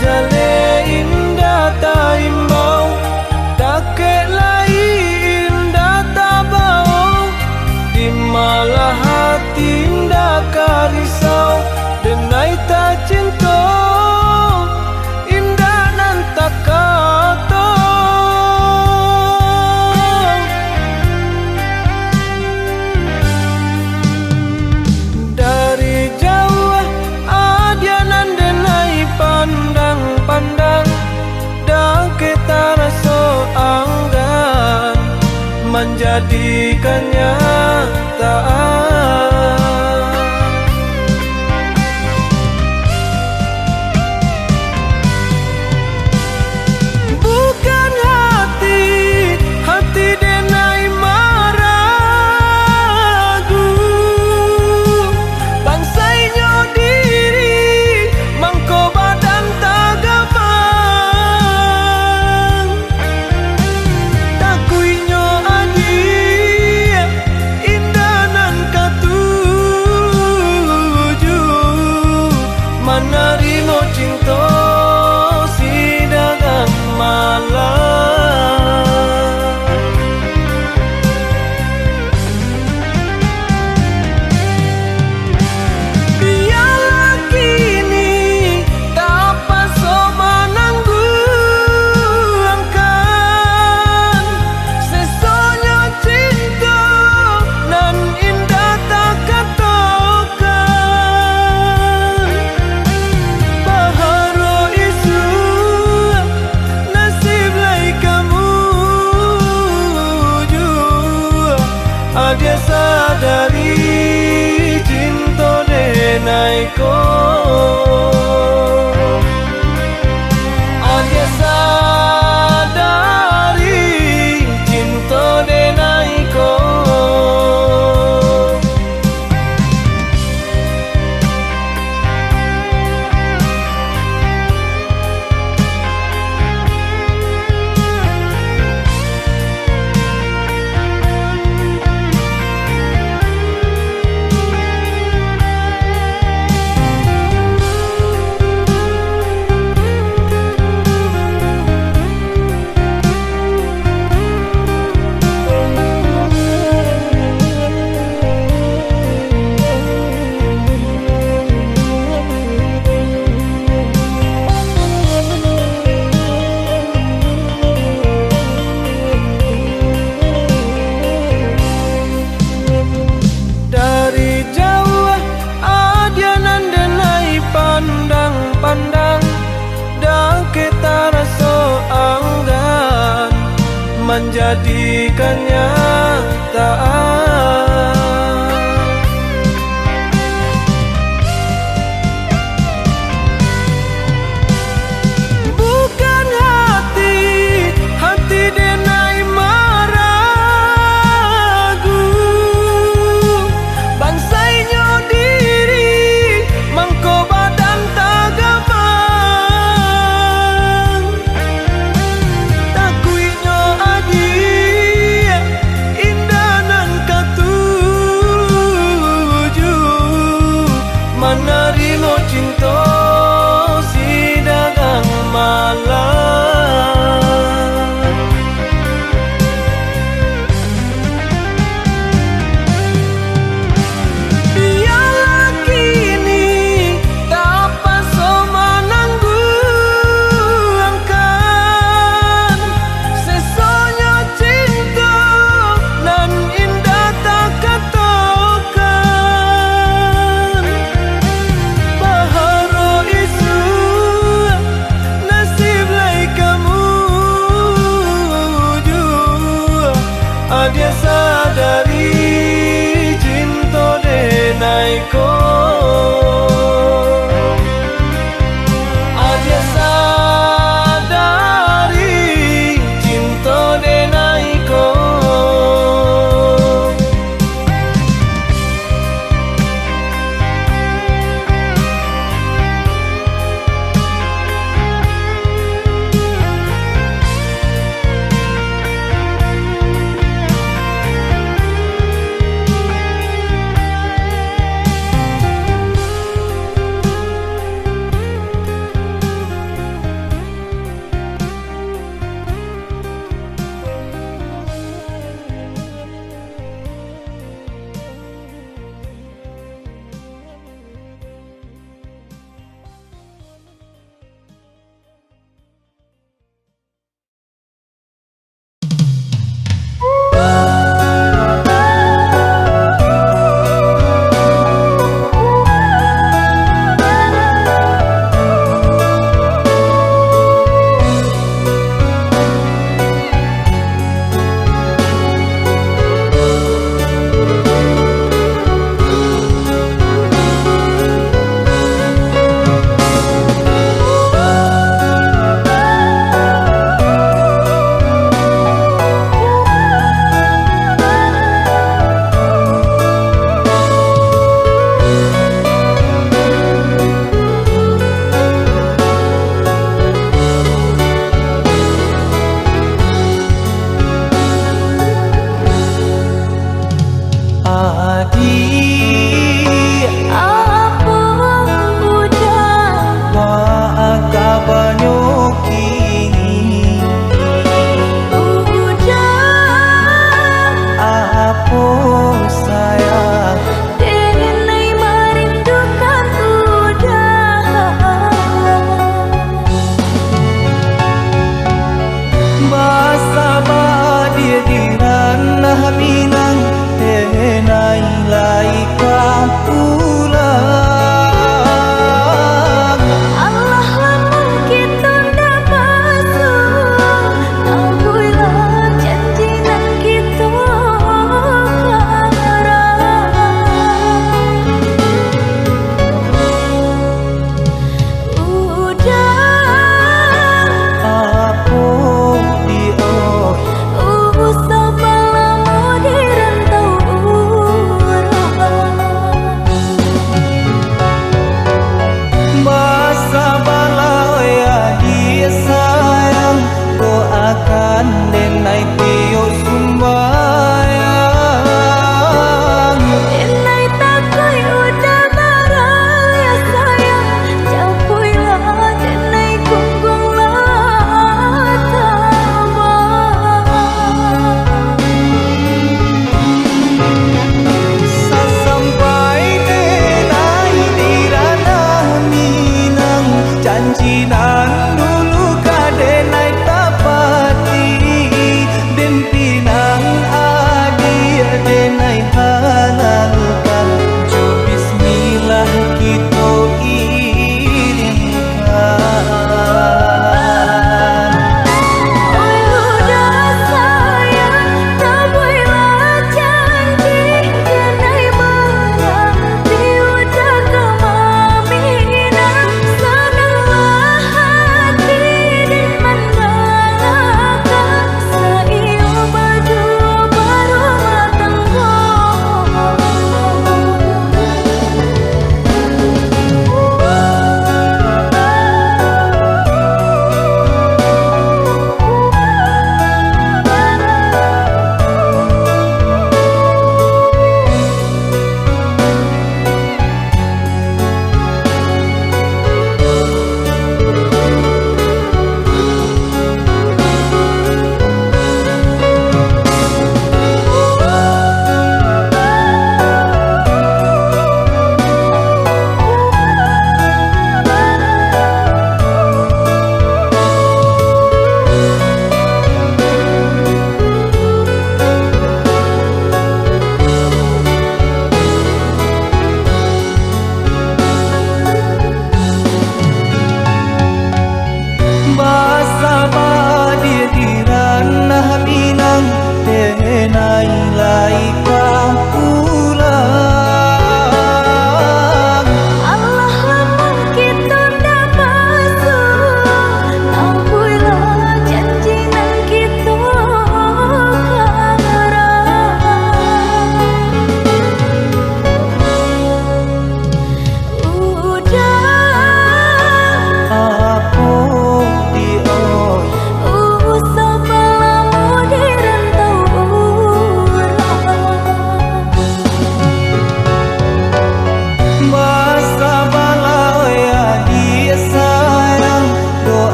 jale indah ta imbau, dake lai indah ta bau, di malah hati indah karisau, denai ta cinta indah nan tak kata. Dari jauh adianan denai pandang-pandang, dan kita rasa anggan menjadikannya kenyataan. Bukan hati denai maragu, bangsainya diri mangko badan tagamang, takuinyo adi indah nan katuju, manarimo cinta si dagang malam. Biarlah kini dapat so menangguhkan sesonya cinta nan indah tak katakan. Baharu isu nasib lai kamu jua, ada sadari cinta denai ko, ada sadari cinta denai ko. Dari jauh adianan denai pandang-pandang, dan kita rasa anggan menjadikannya kenyataan. Bukan hati denai maragu, bangsainya diri mangko badan tagamang, takuinyo adi indah nan katuju, manarimo cinta si dagang malam. Biarlah kini dapat so menangguhkan sesonya cinta nan indah tak katakan.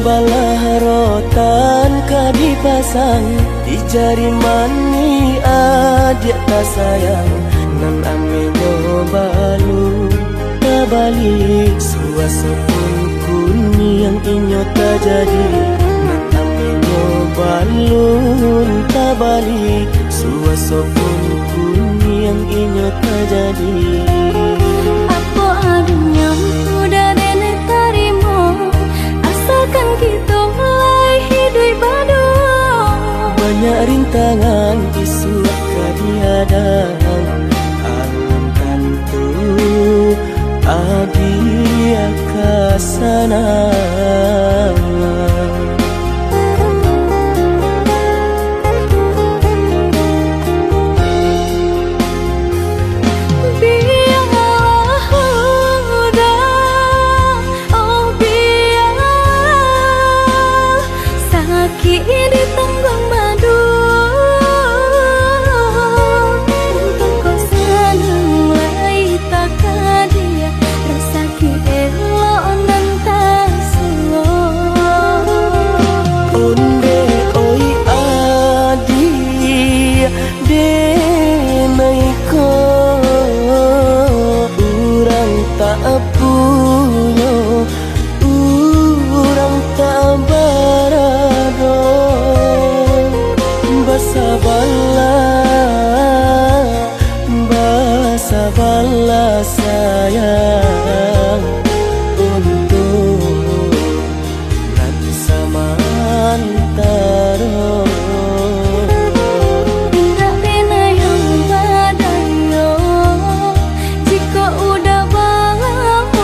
balah rotan ka dipasang di jari mani adik tak sayang nan amenyo balu tabalik suasa pun kuni yang inyo tak jadi nan amenyo balun tabalik suasa pun kuni yang inyo tak jadi. Apa adanya udah nenek tarimo asalkan kita mulai hidup baru. Banyak rintangan isu kadiadang alam kantu adia kasana. Sabarlah sayang untuk nanti samantara. Tidak pernah yang badayo jika udah lamo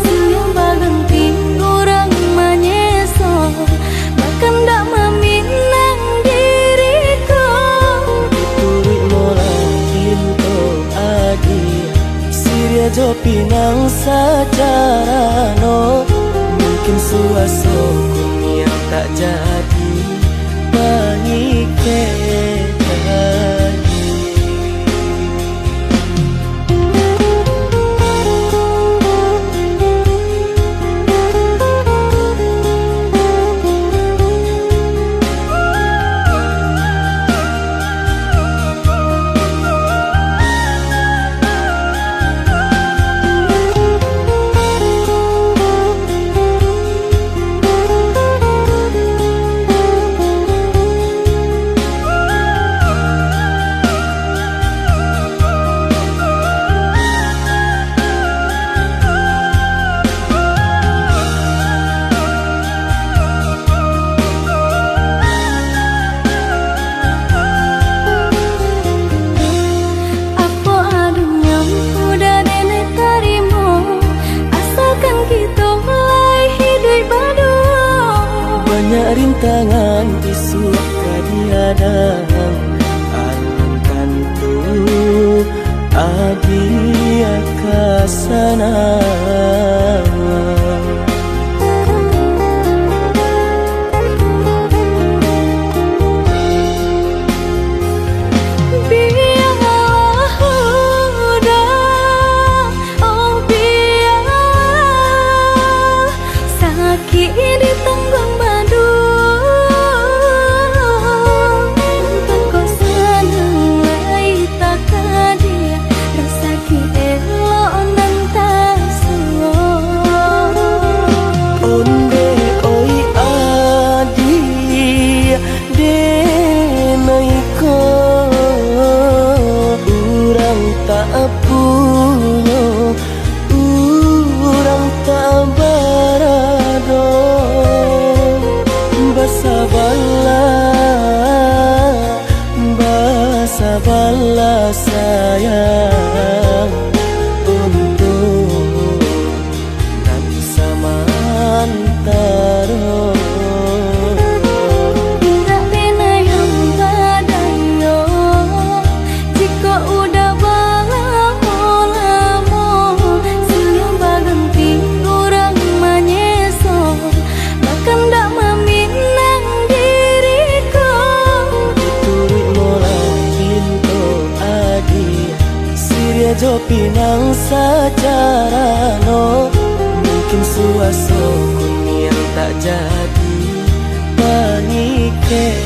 siang berhenti orang menyesal bahkan tak meminang diriku. Turut Siria jo pinang secara no mungkin suaso kuni yang tak jadi mengikat. Banyak rintangan isu kadiadang alam kantu adia kasana. Sabarlah sayang untuk nanti samantara. Tidak pernah yang badayo jika udah lamo siang berhenti orang menyesal bahkan tak meminang diriku. Turut Siria jo pinang secara no mungkin suaso kuni tak jadi pengikatan.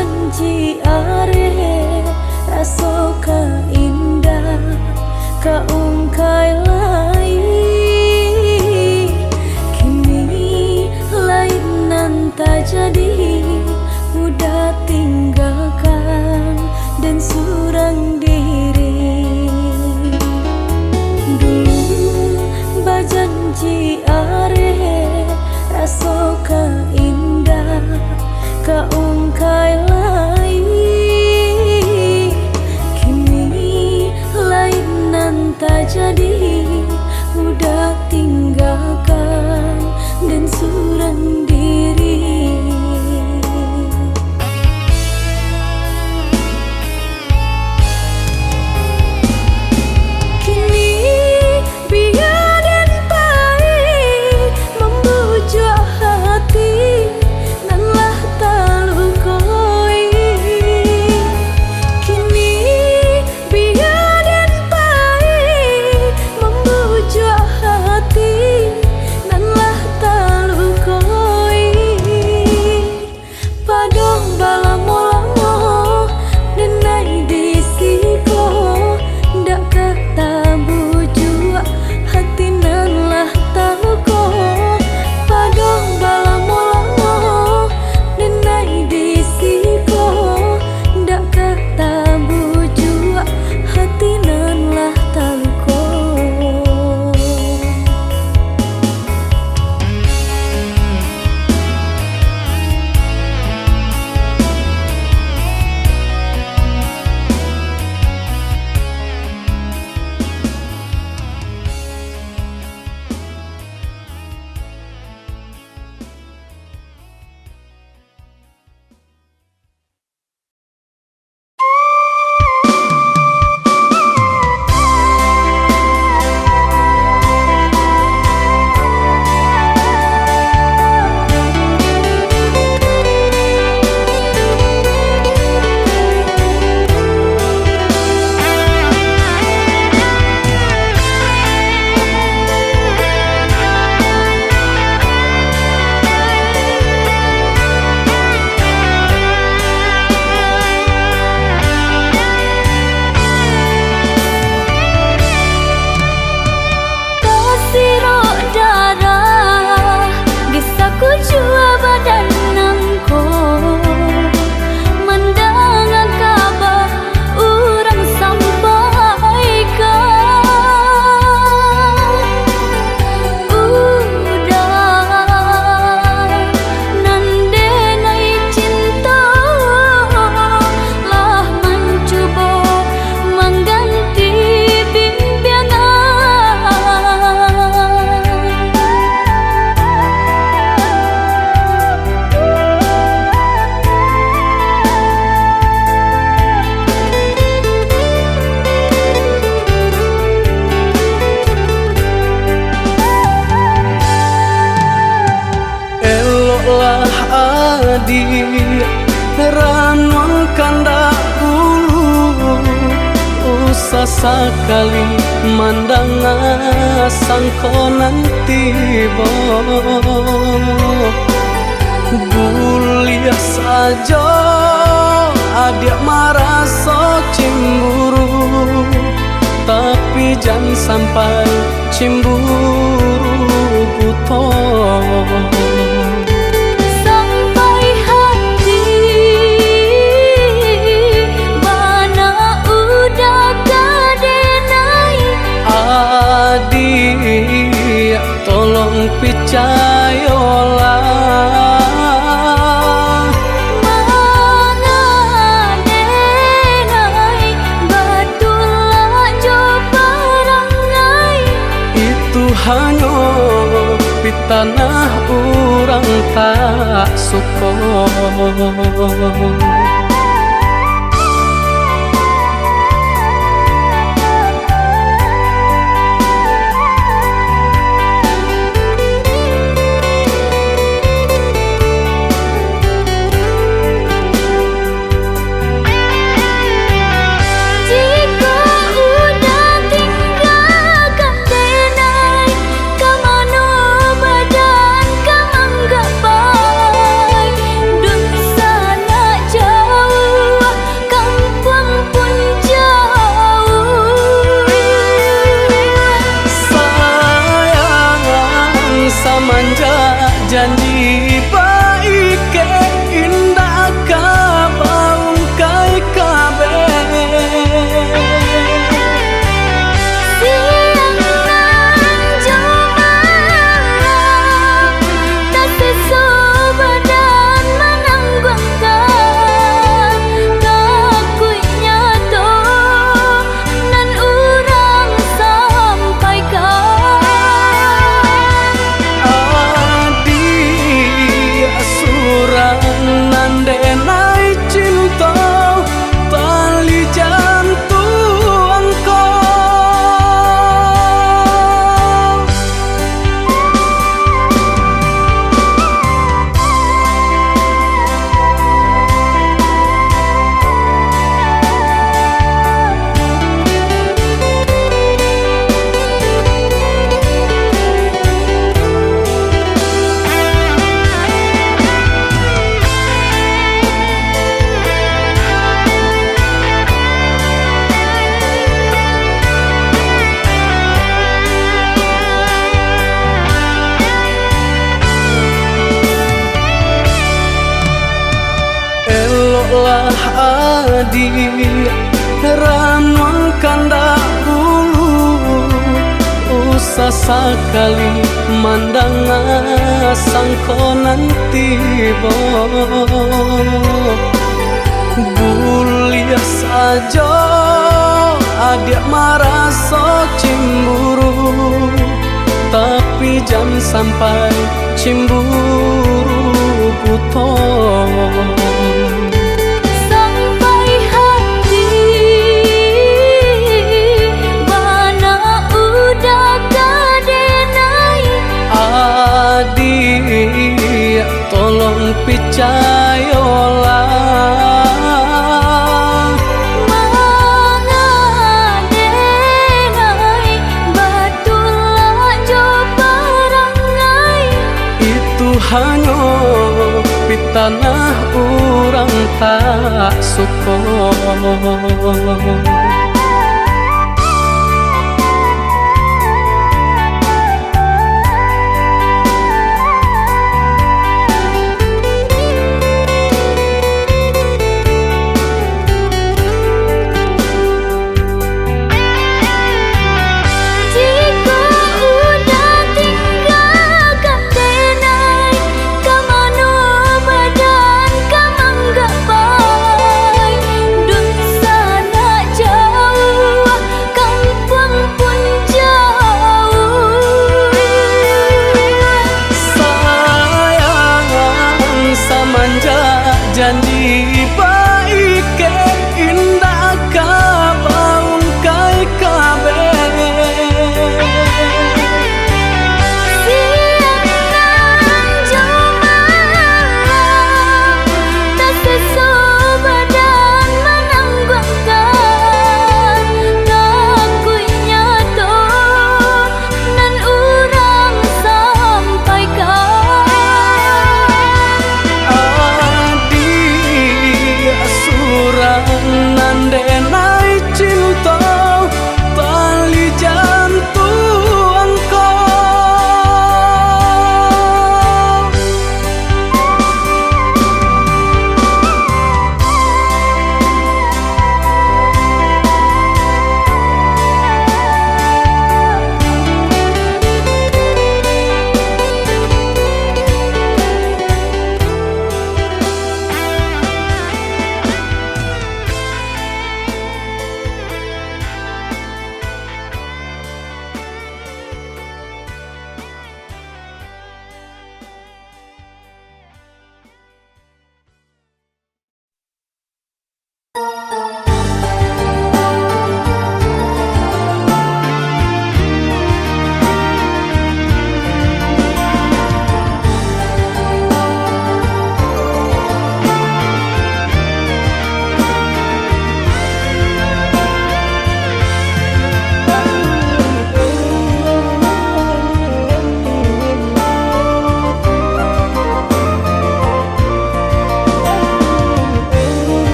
janji are rasoka indah kau Ranuang kanda ulu usah sekali mandang sangkonan tiba buliah saja adik merasa cemburu, tapi jangan sampai cemburu buta. Sampai hati mana udah kadenai. Adik tolong percayalah, hanya di tanah orang tak suka. Janji baik ke indah kabaung kai kabe. Siang nan jumalang tak sesu badan menanggungkan kakunya to nan urang sampaikan. Nandenai cinta tali jantung kau. Eloklah adik ranuang kanda ulu usah sekali mandang sangkonan tiba buliah saja adik merasa cemburu, tapi jangan sampai cemburu buta. Sampai hati mana udah kadenai. Adik tolong percayalah, mangadenai batulah jo parangai. itu hanya di tanah orang tak suka. Jauh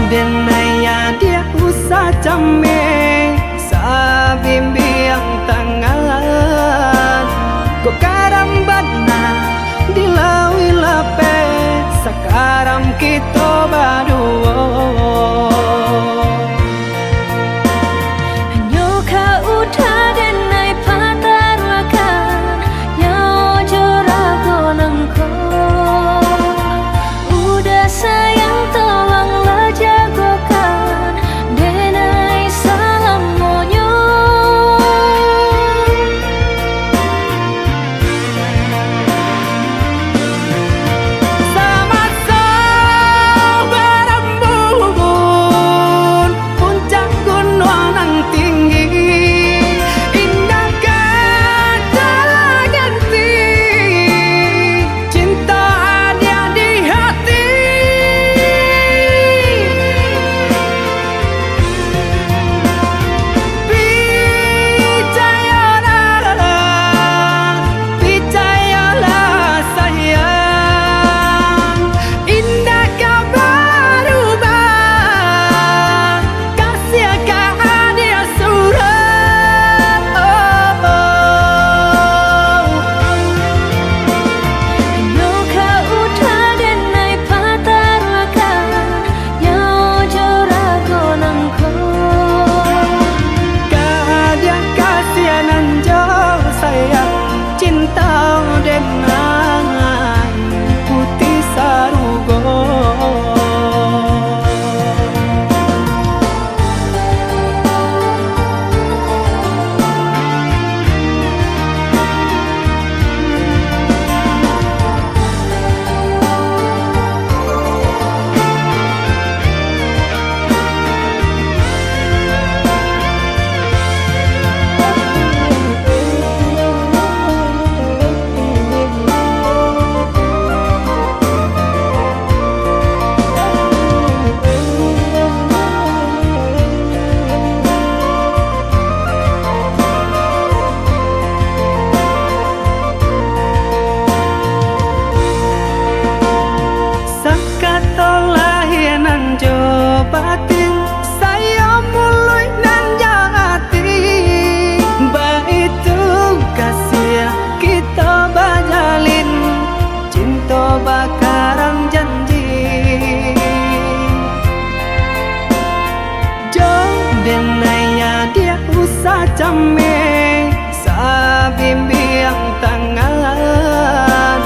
denaya dia usah came sa bimbiang tangan ko karambana dilawi lape sakaram kita baduo Nyoka udah denai patarwakan Nyao jorago nangko Udah sayang tolonglah jagokan Denai salam monyo sama berembun puncak gunung nan tinggi indah kata ganti cinta ada di hati percayalah sayang indah kau berubah kasih kau dia surat Nyoka udah denai patarwakan Nyao jorago nangko Kadia kasihanan jauh sayang cinta denai putih sarugo Sakatolah hianan jo batin saya mulai nan jati baitu kasih kita bajalin cinta bakarang janji jo denaya dia usah came sa bimbiang tangan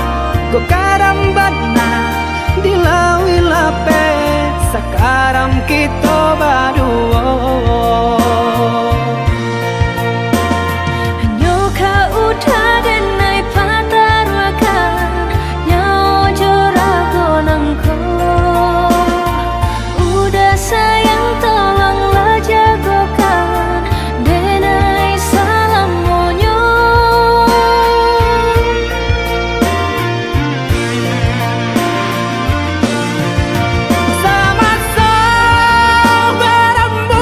ko karambana dilawi lape sakaram kita baduo Nyoka udah denai patarwakan Nyao jorago nangko Udah sayang tolonglah jagokan Denai salam monyo sama berembun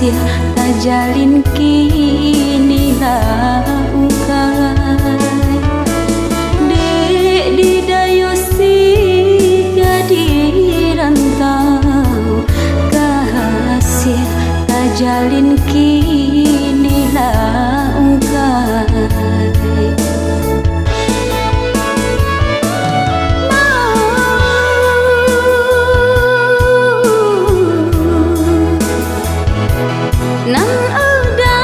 kasih tak jalin kini laukai dek didayosi jadi rantau kasih tak jalin kini laukai nan udah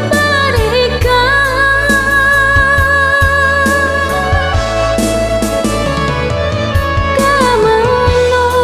berikan kemenungko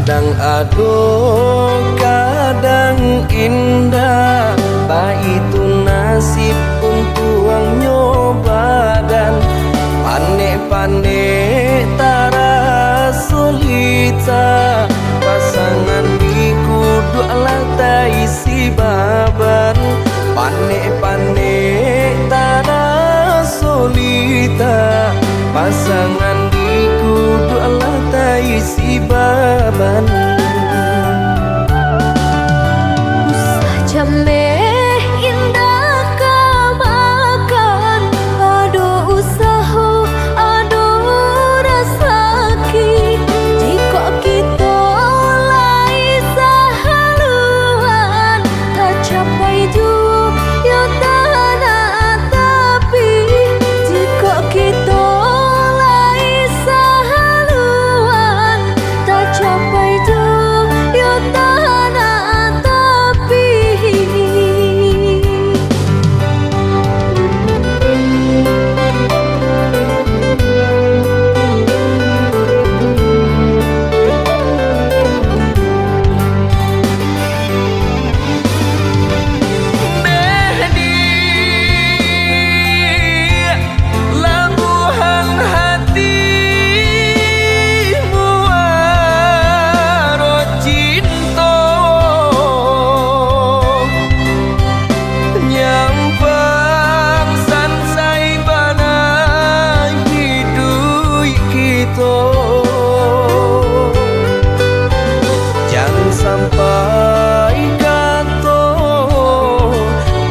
Kadang aduh, kadang indah, itu nasib untuk yang nyoba. Dan panek-panek tara solita, pasangan di kudu alat isi baban. Panek-panek tara solita, pasangan di kudu alat isi baban. Usah jameh indah kamakan, aduh usaha, aduh rasaki. Jika kita lai sahaluan, tak capai juga tanah tapi. Jika kita lai sahaluan, tak capai juga tanah tapi. Labuhan hatimu aro cinta, nyampang sansai bana hidup kita. Jangan sampai kata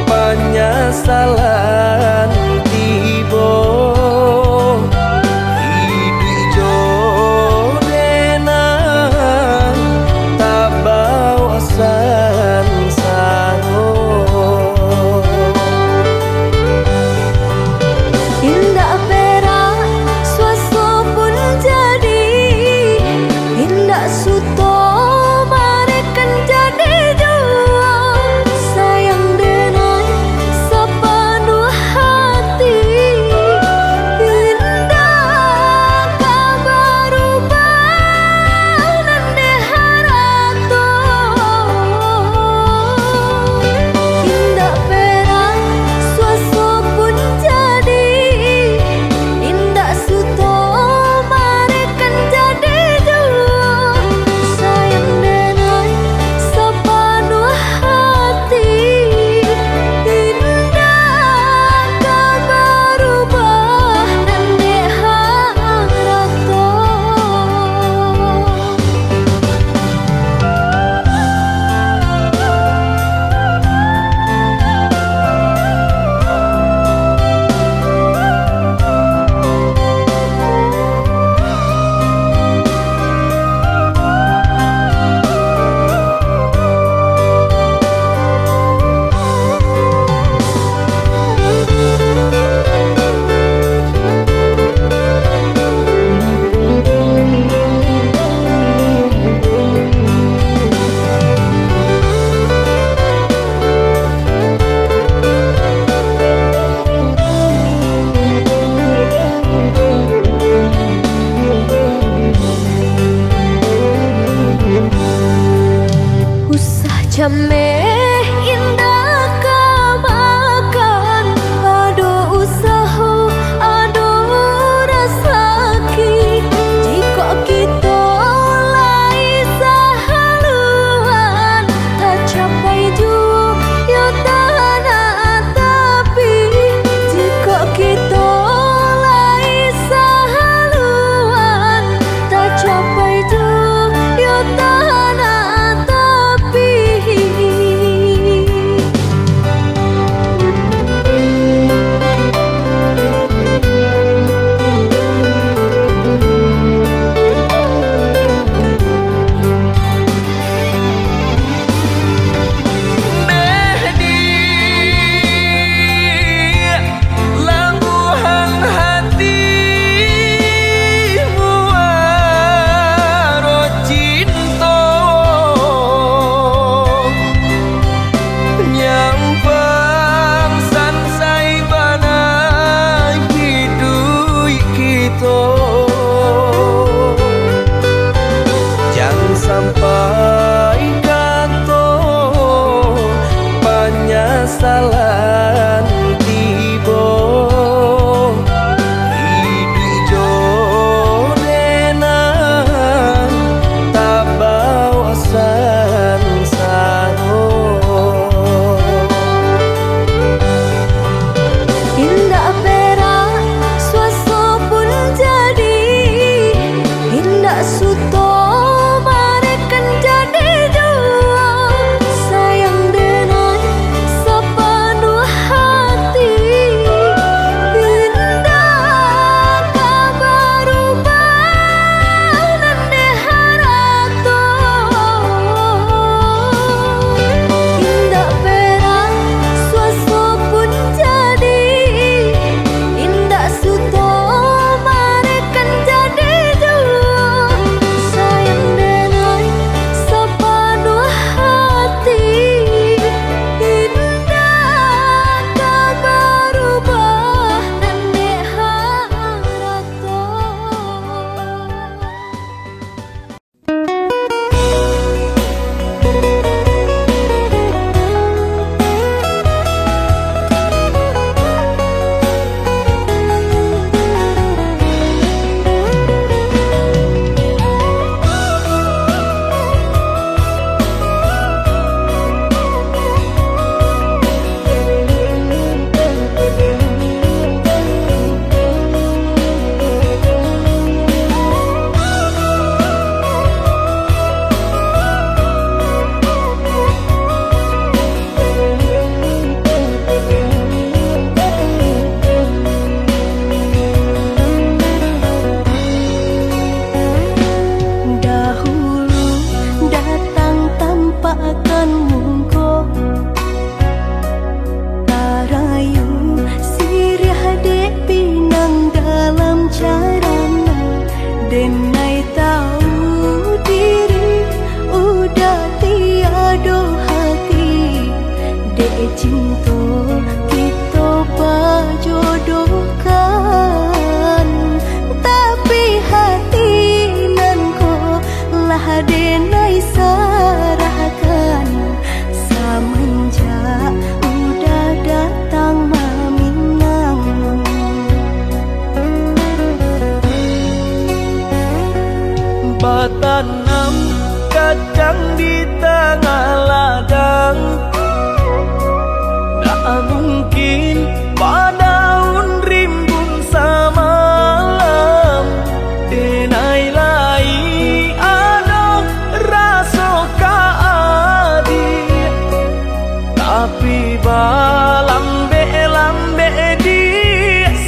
penyesalan tiba. Hidup jodoh tak bawa sansaro. Indah perak suaso pun jadi, indah suto marekan jadi jua. Sayang denai sepenuh hati, indah kabar ubah nande harato. Indah perak suaso pun jadi, indah suto marekan jadi jua. Sayang denai sepenuh hati, indah kabar ubah nande harato. Usah jameh indah kamakan, aduh usaha, aduh rasaki. Jika kita lai sahaluan, tak capai juga tanah tapi. Jika kita lai sahaluan, tak capai juga tanah tapi. Batanam kacang di tengah ladang, tak mungkin padaun rimbun samalam. Denai lai ada rasa kaadi, tapi lambe di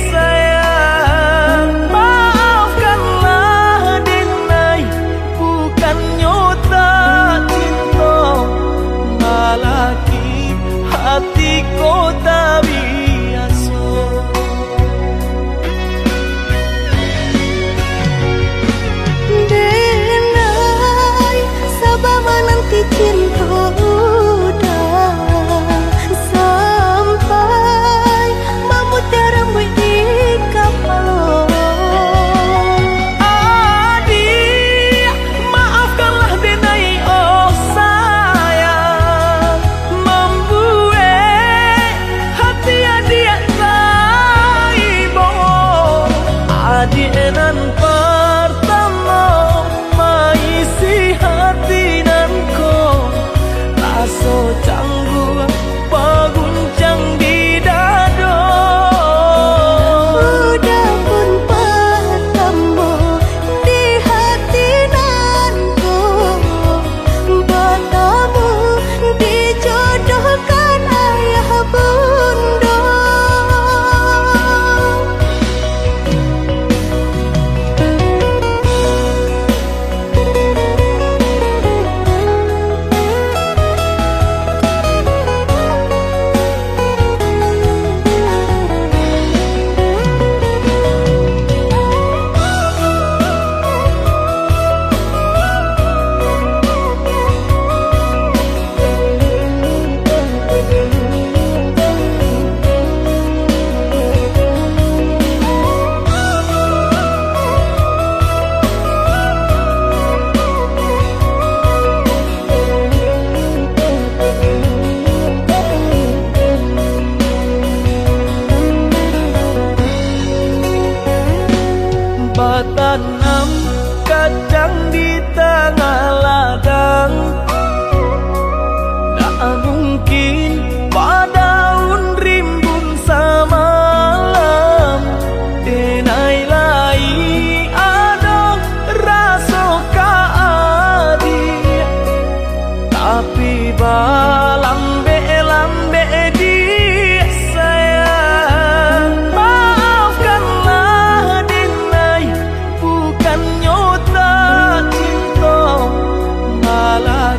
sayang. Maafkanlah Denai, bukan nyota cinta, malaki hati kota biasa. Denai, sabar menanti cinta udah sampai memutih rambut di kapal. Adik, maafkanlah Denai, oh sayang, membuat hati adik saibo. Adik nan pertama maisi hati nanko, rasa canggung paguncang di dado. Udah pun pertemu di hati nanku, bertemu dijodohkan ayah bunda. Batanam kacang di tengah ladang, tak mungkin padaun rimbun samalam. Denai lai ada rasa kaadi, tapi lambe di sayang. Maafkanlah Denai, bukan nyota cinta, malah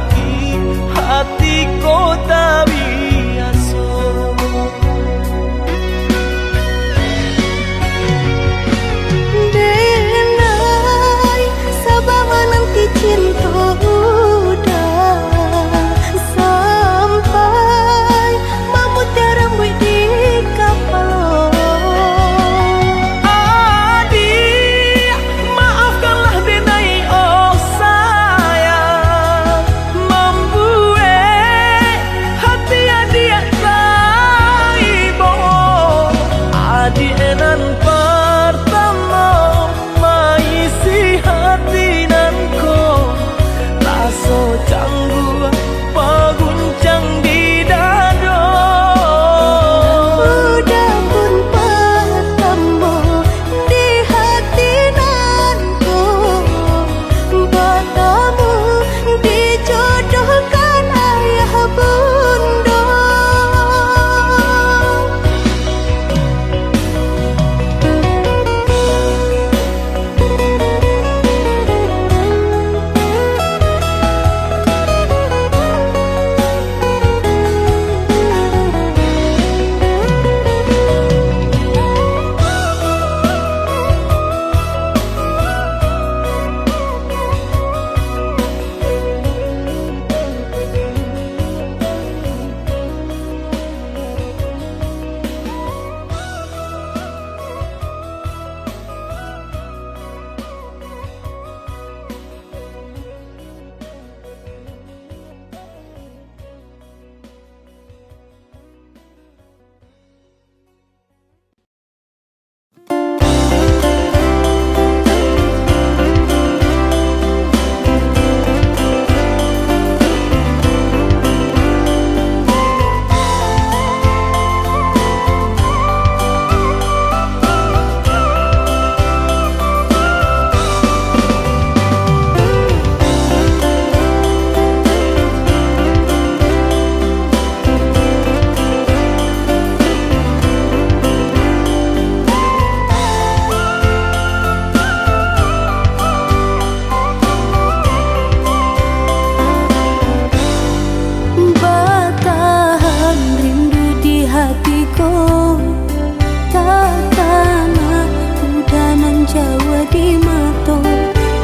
di mata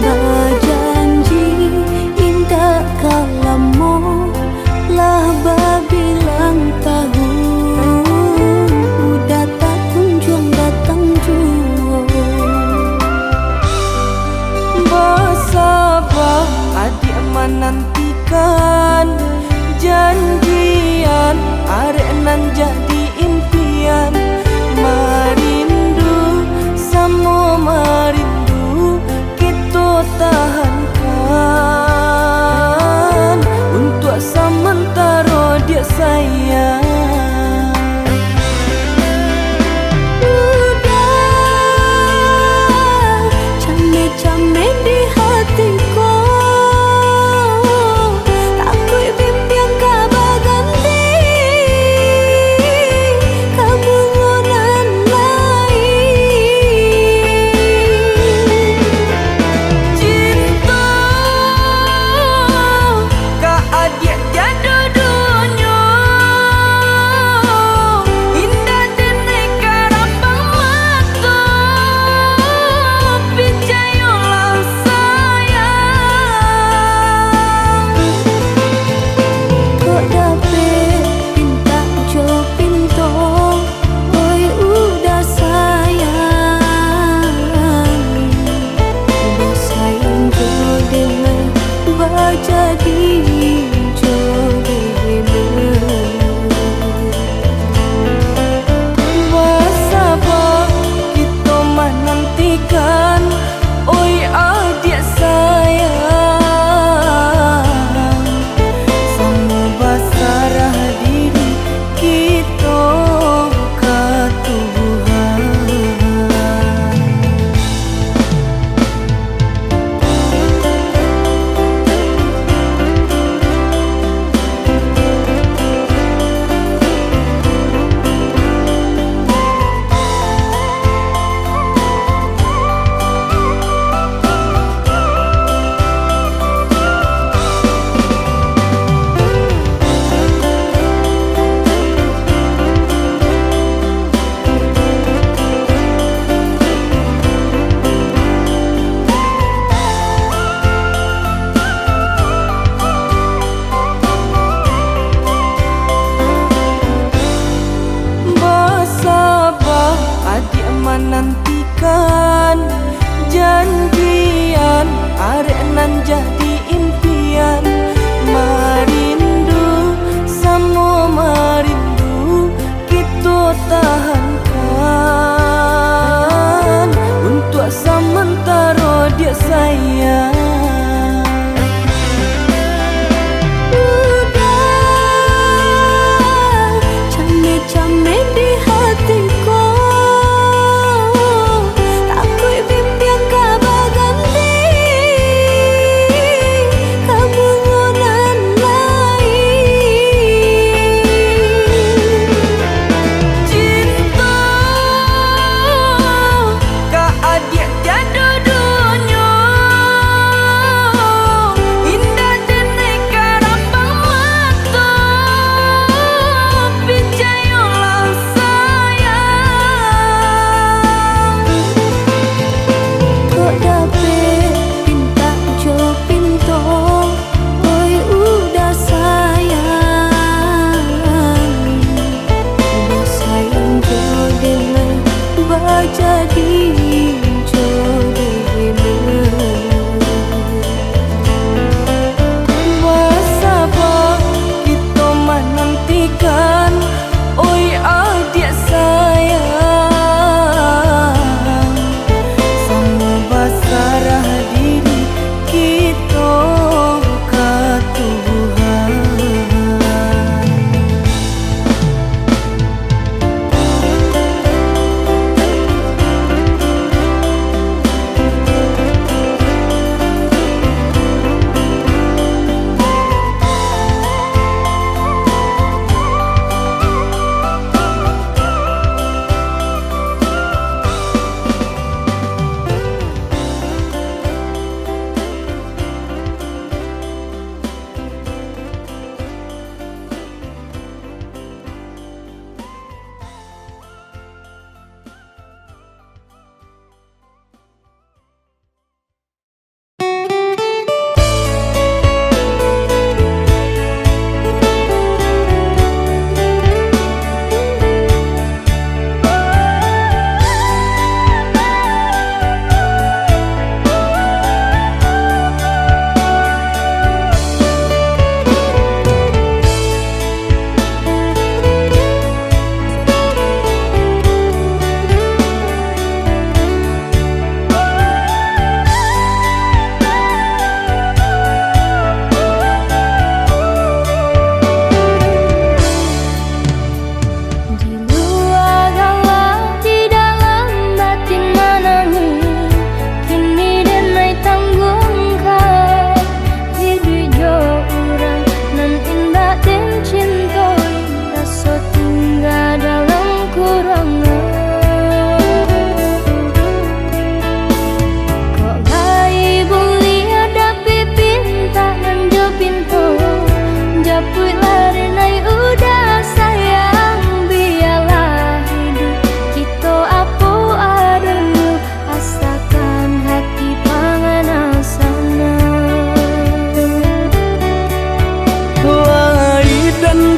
berjanji indah kalamo lah babilang tahu datang kunjung datang jua Bersabar adik menantikan janjian arek nan jadi impian merindu sama merindu kita tahankan untuk sementara dia sayang udah came-came di hatiku takut bimbang kabar ganti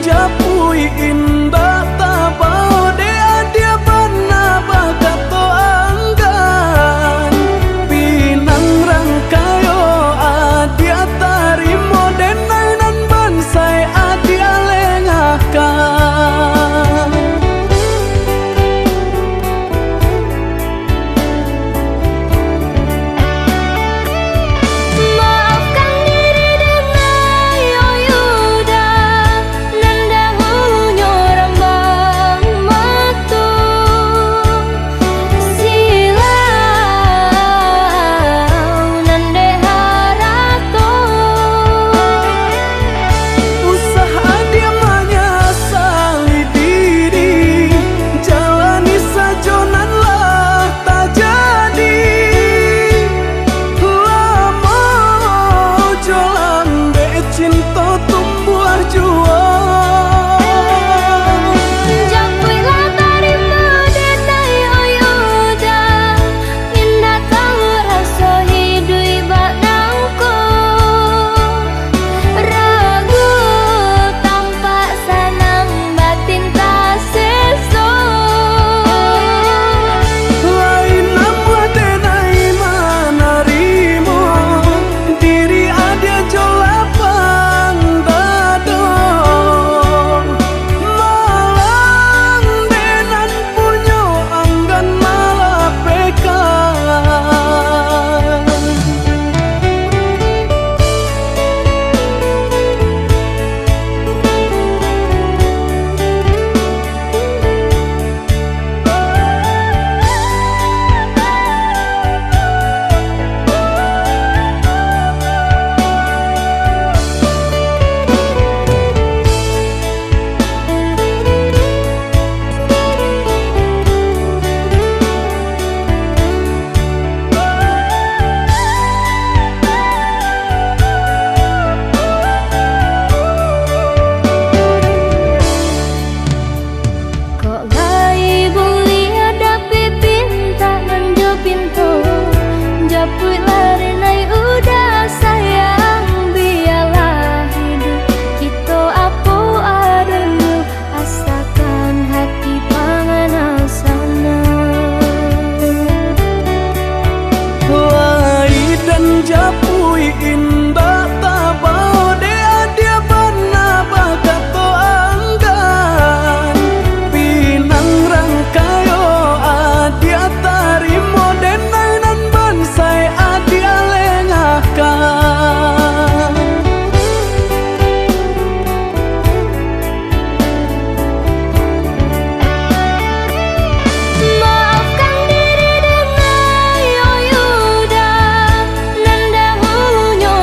japui indah tabao dea dia bana bagato anggan pinang rangkayo adia tarimo denai nan bansai adia lengahkan. Japui indah tabao dea dia bana bagato anggan pinang rangkayo adia tarimo denai nan bansai adia lengahkan. Nanda hunyo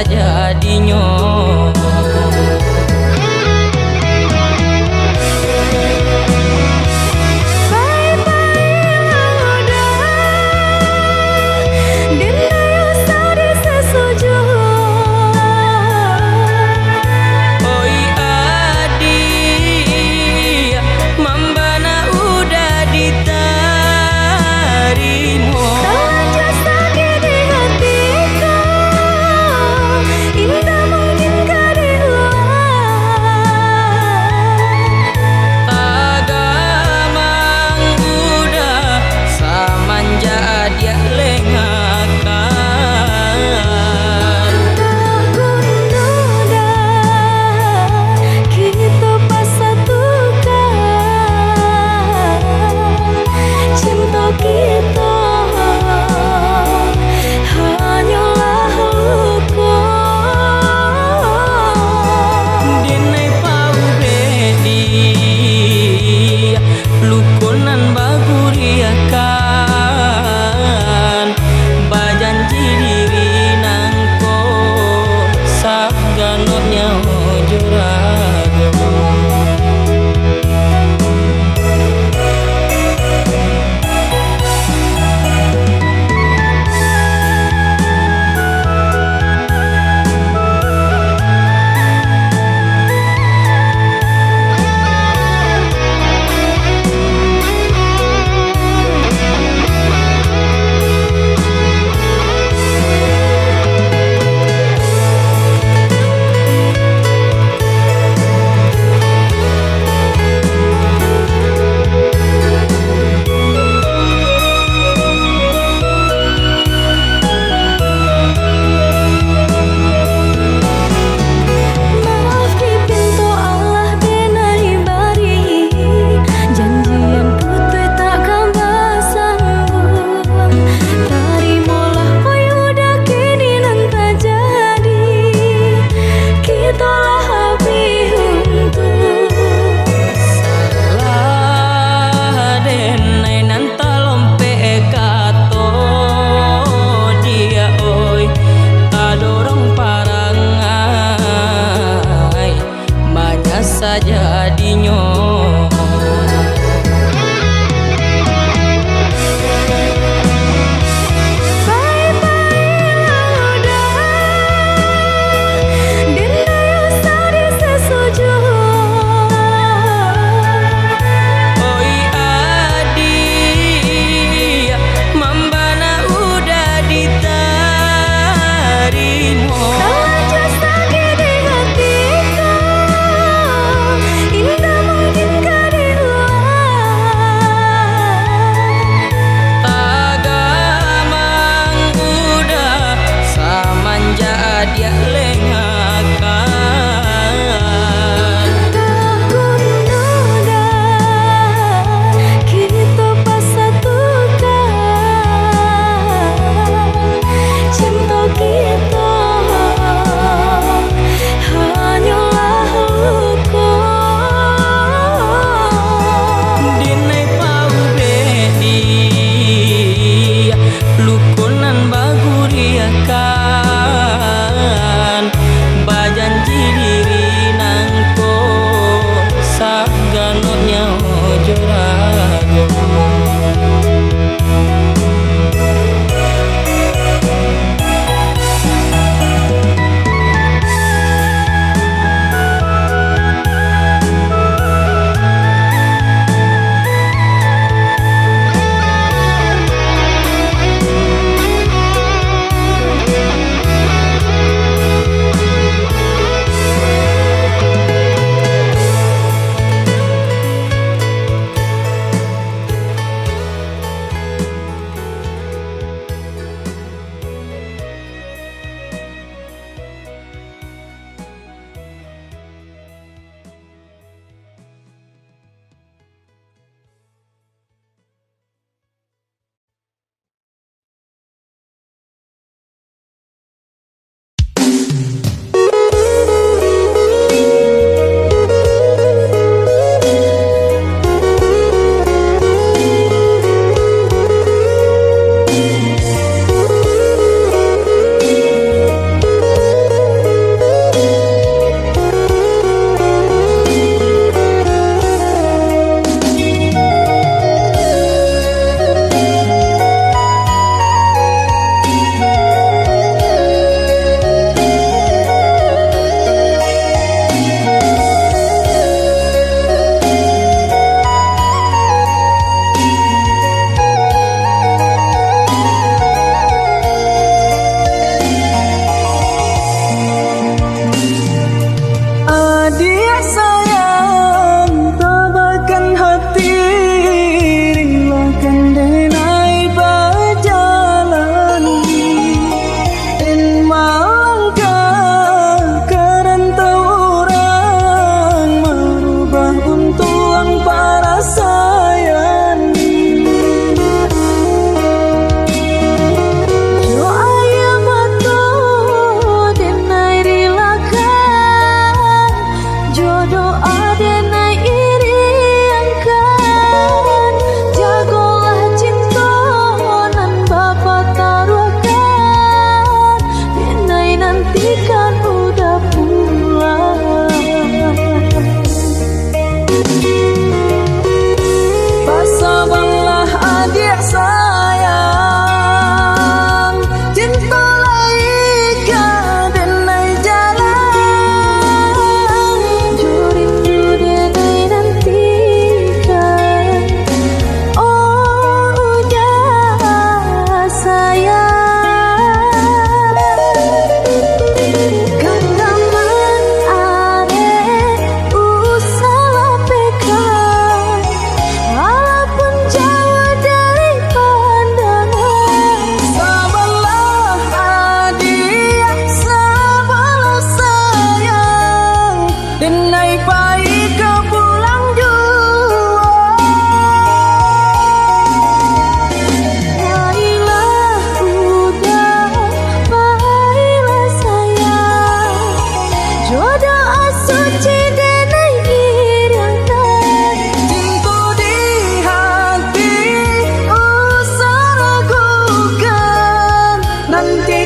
jadinya. Indah mungkin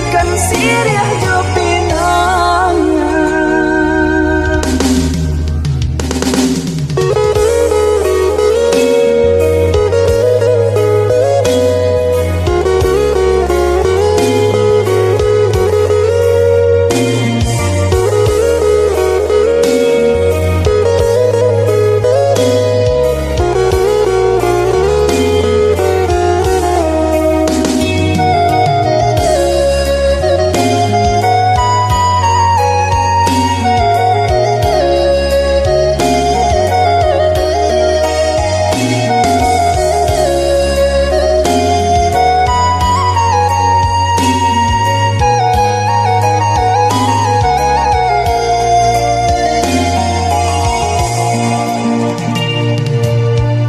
nantikan siriah jo pinangnya.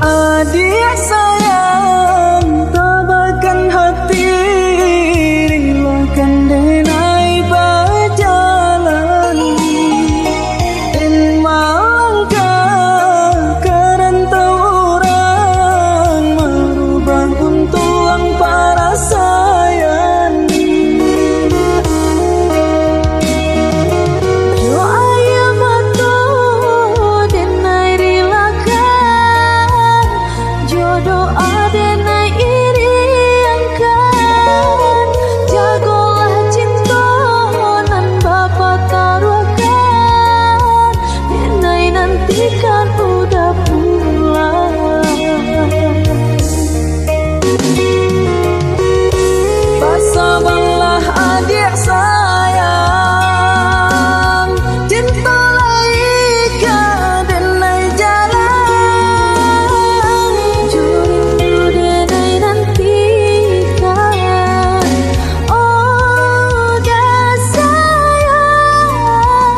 Adik sayang, tabahkan hati, relakan denai berjalan. In melangkah kerantau orang, merubah untuang para sayang. Jo ayah mato denai relakan, doa denai iriangkan, jagolah cinta nan bapa taruhkan, denai nantikan udah pulang. Bersabarlah adik sayang, cinta laika denai jalan, rindu denai nantikan, oh dah sayang.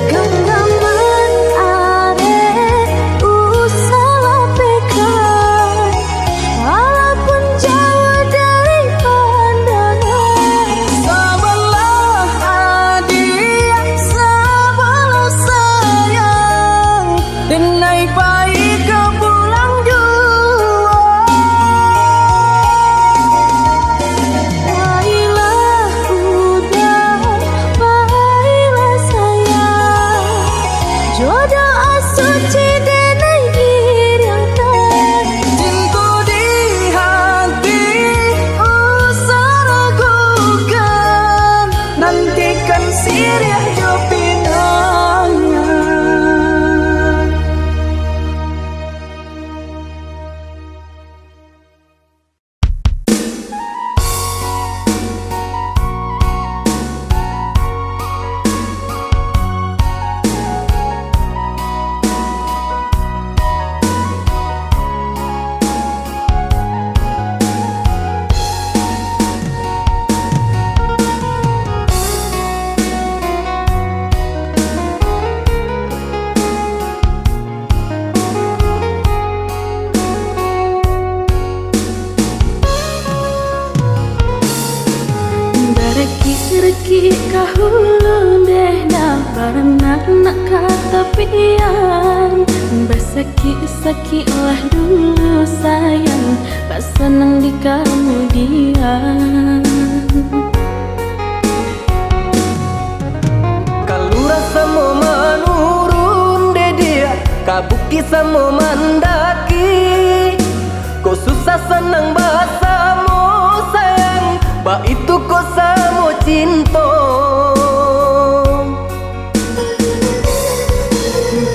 Genggaman adek usah pekan, walaupun jauh dari pandangan. Sabarlah adik, sabarlah sayang, denai baik ke pulang jua. Baiklah udah, baiklah sayang, jodoh suci denai iriangkan, cinta di hati usah ragukan, nantikan siriah jo pinangnya. Reki kahulu deh dah beranak nak kata pian, bersaki-saki lah dulu sayang, tak senang di kemudian. Kalau rasa mau menurun deh dia, kabuki sama mendaki, kau susah senang bahasamu sayang, ba itu kau sama cinta.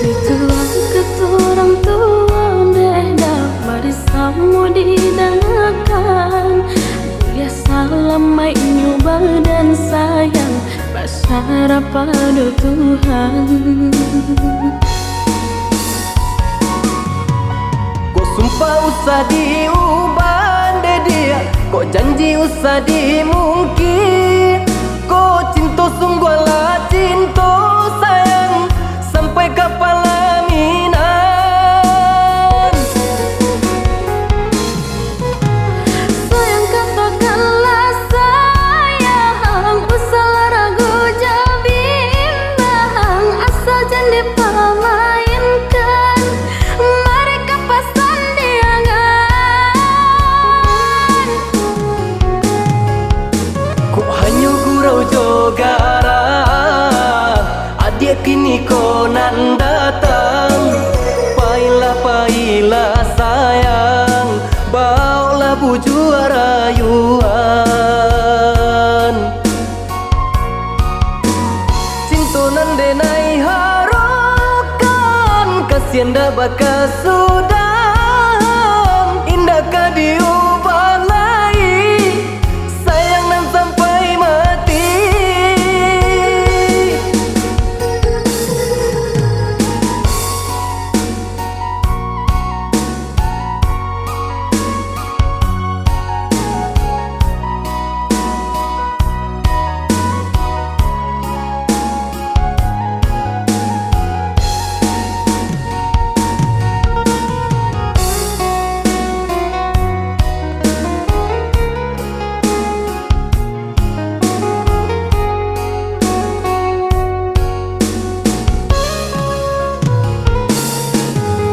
Dituang keturang tua deh dah barisamu didengarkan, biasa lamai nyoba dan sayang, bersyarah pada Tuhan. Kau sumpah usah diubah deh dia, kau janji usah dimungkir, kau cinta sungguh lah cinta sayang, sampai ke pelaminan. Sayang katakanlah sayang, usah ragu jabimbang, asal jangan dipermainkan, mereka pasan diangan. bakasudahan, indakkah diubah lagi sayang nan sampai mati.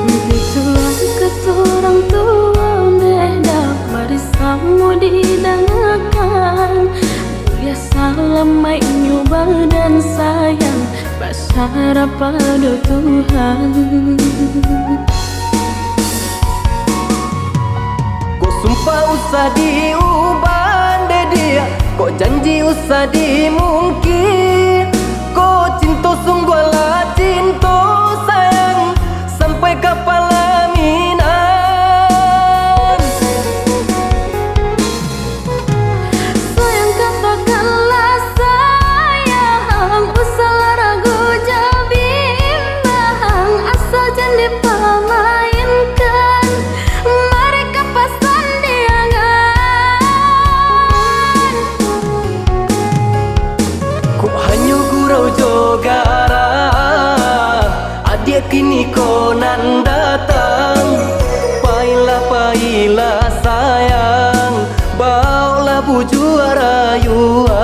Begitulah keturang tua deh dapat disamu didengarkan. Biasa lemai nyubah dan sayang basara pada Tuhan. Kok sumpah usah diubah deh dia, kok janji usah dimungkin, kok cinta sungguh lah cinta sayang sampai kapal laminan. Sayang katakanlah sayang, usahlah ragu jabimbang, asal jangan dipermainkan, mereka pasan diangan. Kok hanya gurau jogara, adik kini konan datang. Pailah sayang, bawalah buju rayuan.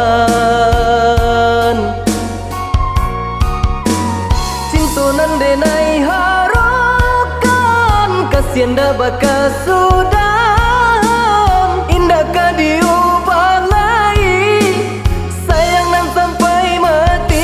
Cinta nan denai harukan, kasihan dah bakasudahan, indakkah diubah lagi sayang nan sampai mati.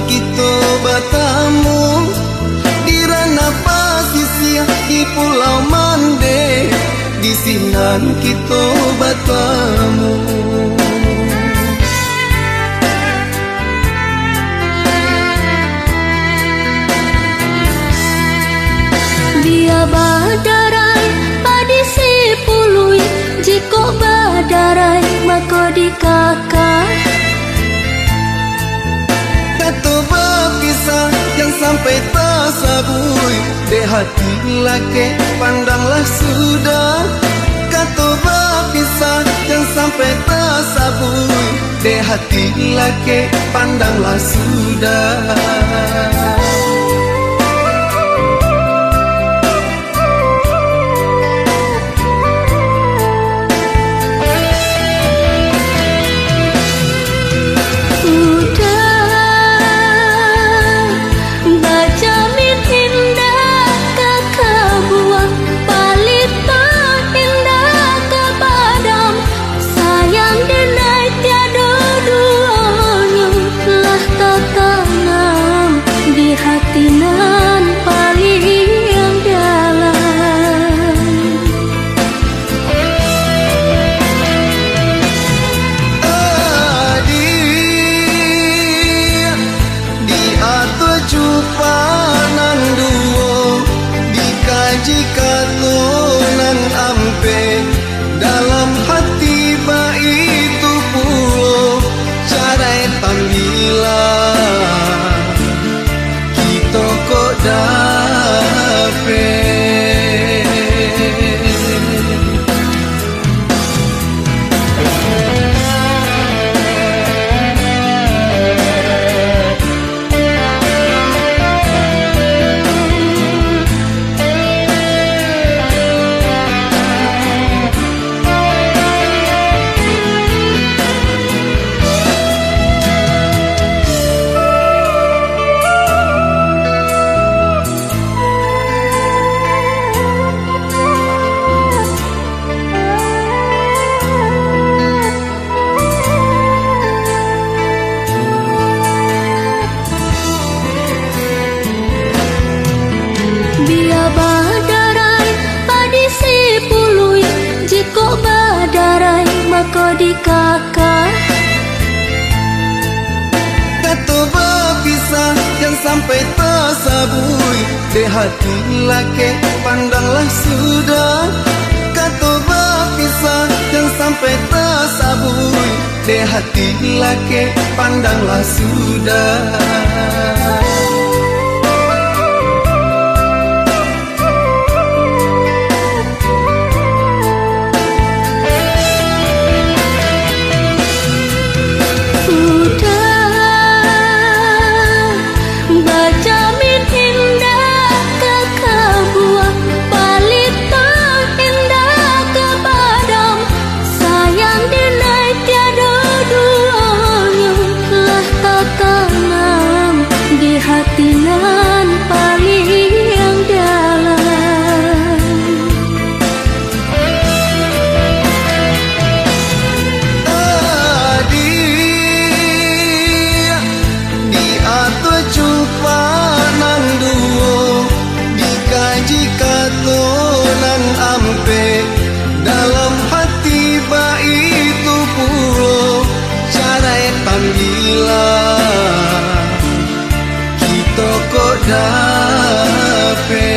Kita bertemu di ranah pasisir di Pulau Mande, di sinan kita bertemu. Dia badarai padi si pului, jika badarai maka dikakak. Kata berpisah yang sampai tersabui, di hati laki pandanglah sudah. Kata berpisah yang sampai tersabui, di hati laki pandanglah sudah. maka di kakak. Kata berpisah yang sampai tersabui di hati laki pandanglah sudah. Kata berpisah yang sampai tersabui di hati laki pandanglah sudah. Hatinan paling yang dalam. Tadi di atas jumpa nan duo dikaji kato nan ampe dalam hati baik itu pulo cara panggilan toko dape.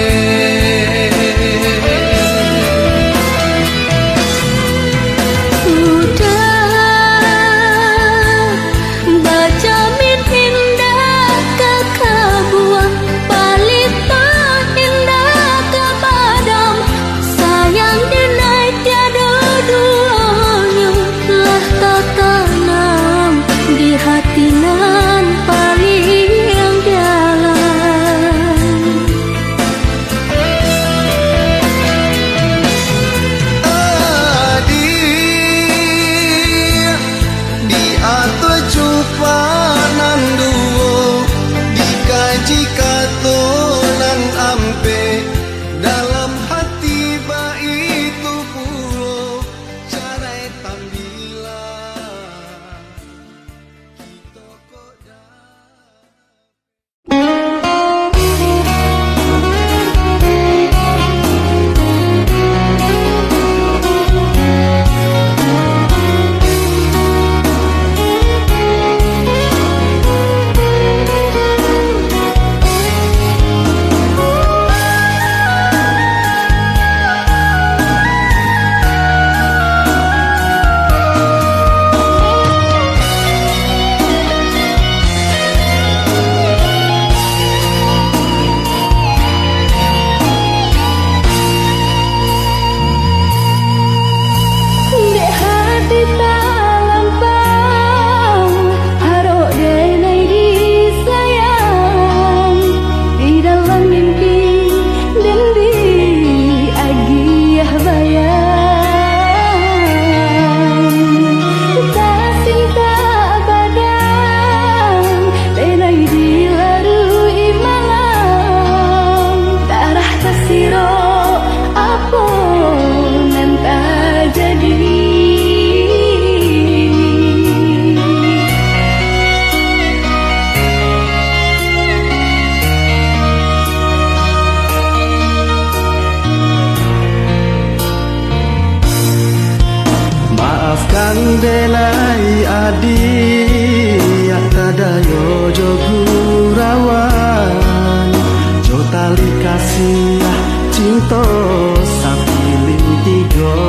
Sudah baca min indah kakak buah balita indah kepadam sayang dinai tiada duanya lah tertanam di hati nan paling yang dalam. Di atas jumpa nan duo dikaji kato nan ampe dalam hati baik itu pulo cara tampilan kita koda. Denai adi ya tadayo jogurawan jotali kasih cinta sapiling tiga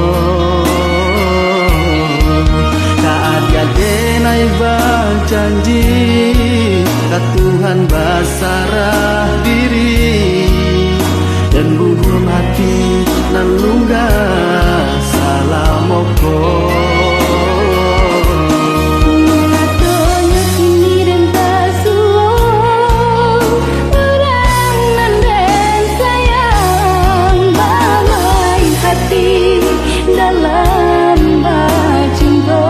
kaadya denai berjanji ke Tuhan basarah diri dan buhur hati nan lunggah salamoko. Dalam bacinggo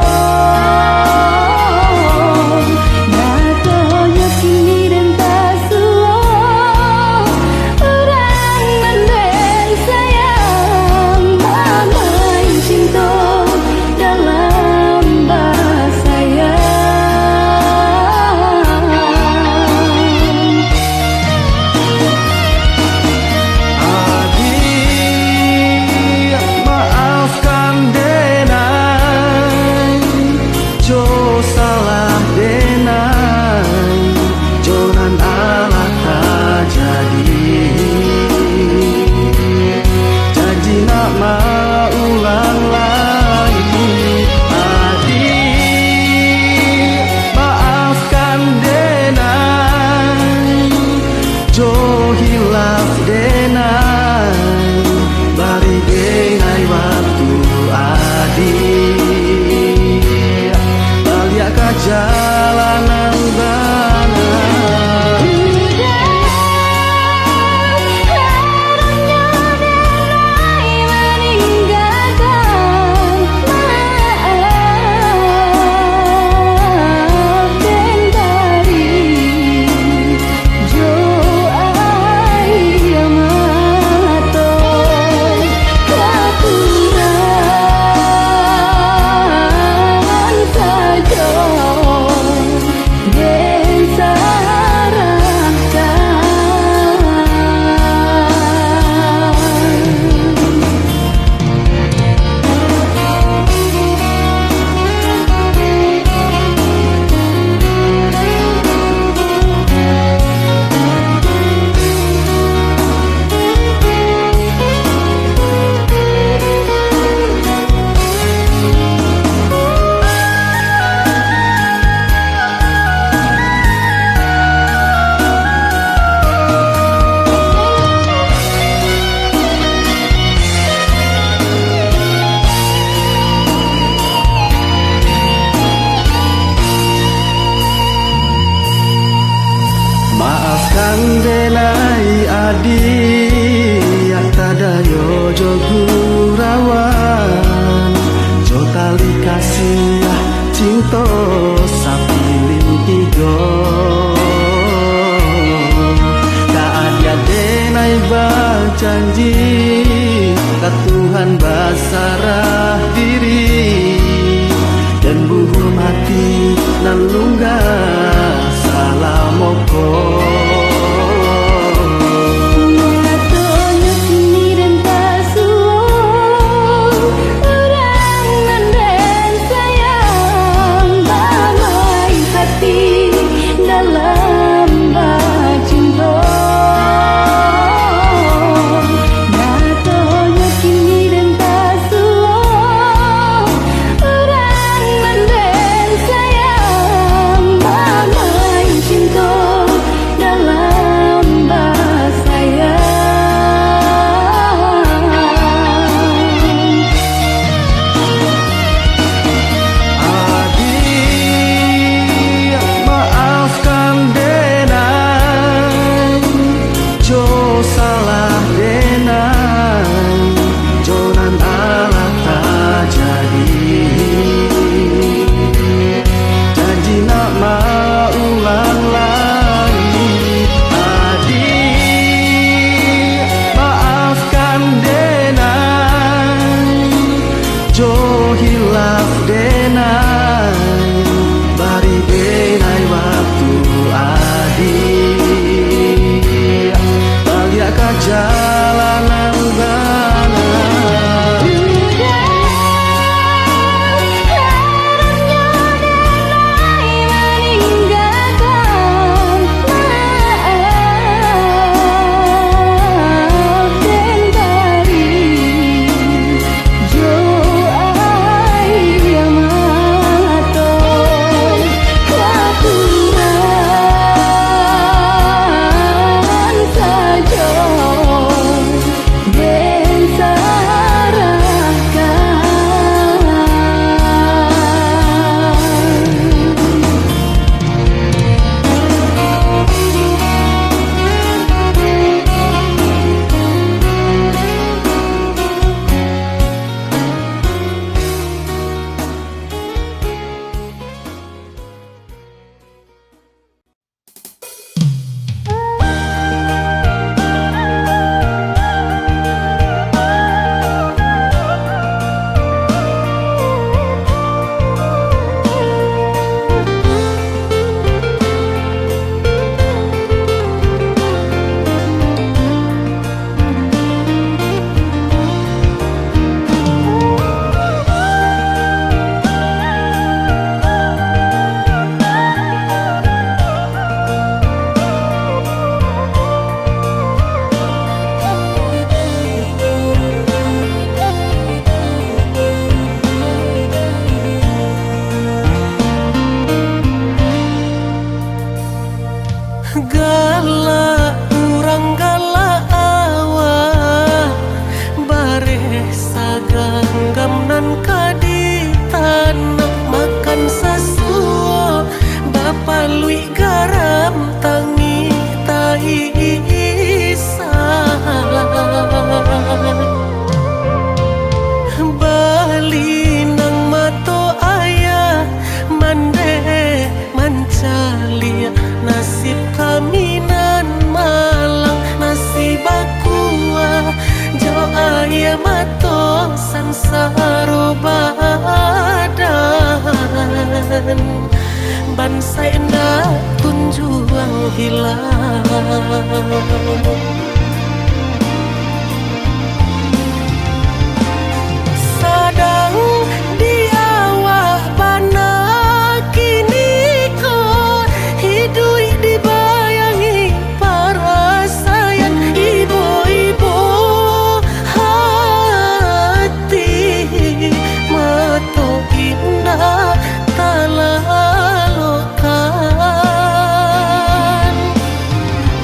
adik tadayo jo gurawan jo tali kasih cinta sapiling tiga tak ada denai janji ke Tuhan basarah diri dan buhur mati nan lunggah salamoko. Bansai na kunjuang hilang sadang di awak bana kini ko hidui dibayangi para sayang ibu-ibu hati mato indah talalokan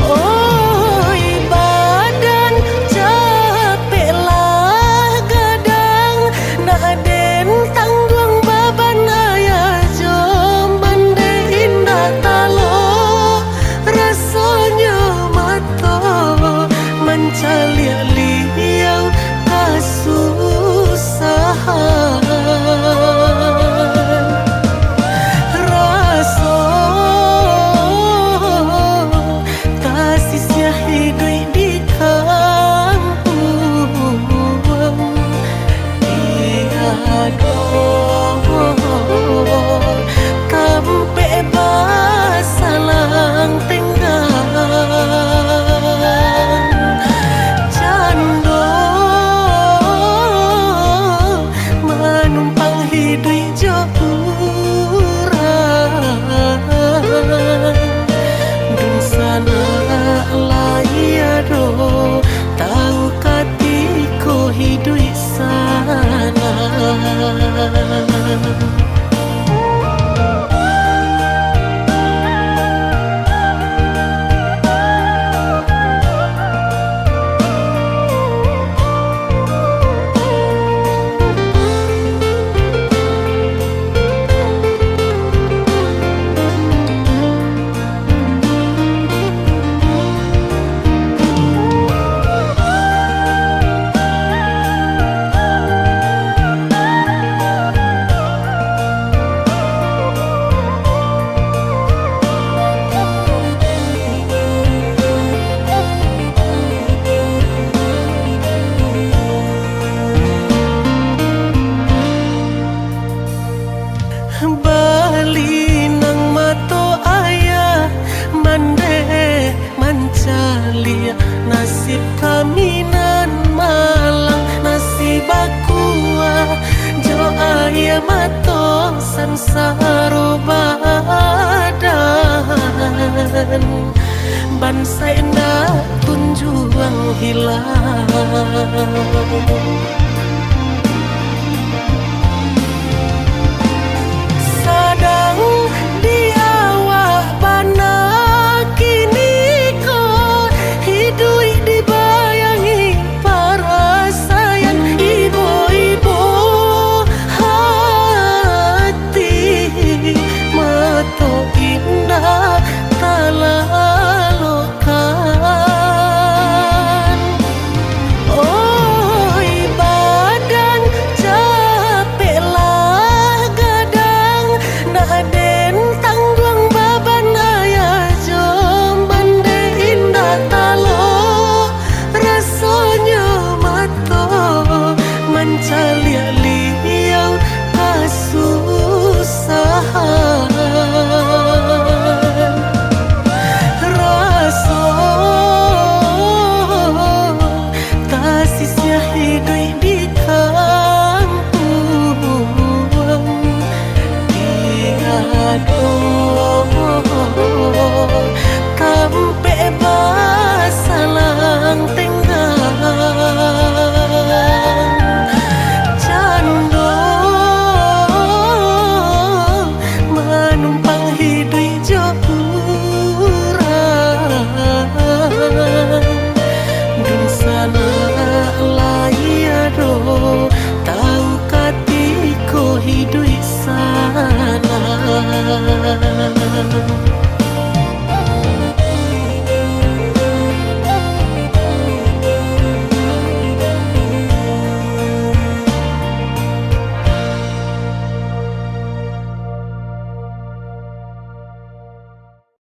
oh jali nasib kami nan malang nasib aku jo ayah mato sansaro badan bangsa indah kunjuang hilang